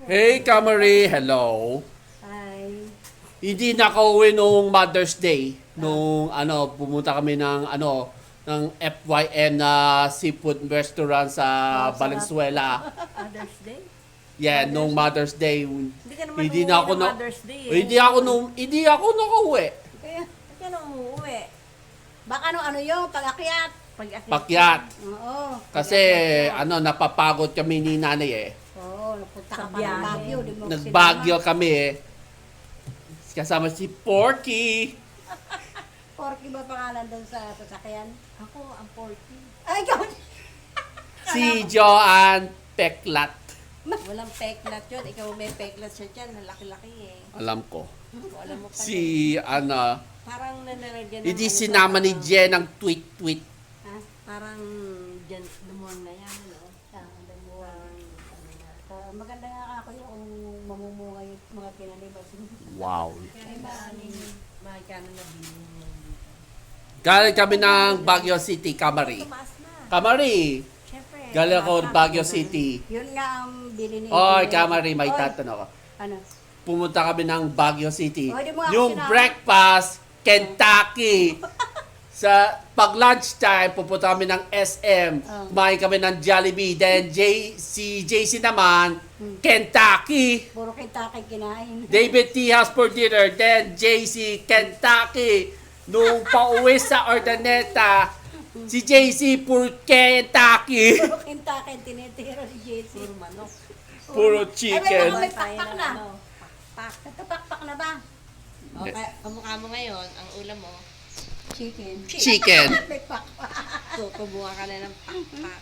Hey, Camry, hello. Hi. Hindi nakauwi nung Mother's Day. Nung pumunta kami ng FYN na seafood restaurant sa Sarap. Valenzuela. Mother's Day? Yeah, nung Mother's Day. Hindi ka naman Hindi umuwi na ako ng na Mother's Day eh. hindi ako nakauwi. Kaya, ka na umuwi. Baka ano yun, pag-akyat. Pakyat. Oo. Kasi napapagod kami ni nanay eh. Oo, napunta Sa ka pa ng biyahe. Baguio. Di mo Nagbagyo kami eh. Kasama si Porky. Porky ba pangalan doon sa sasakyan? Ako, ang 40. Ay, ikaw! Si Joanne Peklat. Walang peklat yun. Ikaw may peklat siya dyan. Ang laki-laki eh. Alam ko. Alam mo pa Si Parang nanaragyan hindi ano sinama sa- ni Jen ang tweet. Ha? Parang dyan, lumuwang na yan. No? Damuhan. Parang Maganda nga ako yung mamumunga yung mga kinaniba. Wow. kaya ba, makikano na bilhin mo dito. Galing kami ng Baguio City, Camry. Tumaas na. Camry, Siyempre. galing ako tumaas ng na. Baguio City. Yun nga ang bili ni... Oy, Camry, may Oy, tatanong ako. Ano? Pumunta kami ng Baguio City. Oy, di mo ako Yung sinama. breakfast, Kentucky. Sa pag lunchtime, pupunta kami ng SM. Kumain kami ng Jollibee. Then si JC naman, Kentucky. Puro Kentucky kinain. David T. House for dinner. Then JC, Kentucky. Nung pauwi sa Ordaneta, si JC, puro Kentucky. Puro Kentucky ang tinitiro ni JC. Puro manok. Puro Ay, chicken. may Tayo pakpak ng na. ano, pakpak. Nagkapakpak na ba? Okay, kamukha mo ngayon, ang ulam mo, Chicken. Chicken. May pakpak. kumuha ka na ng pakpak.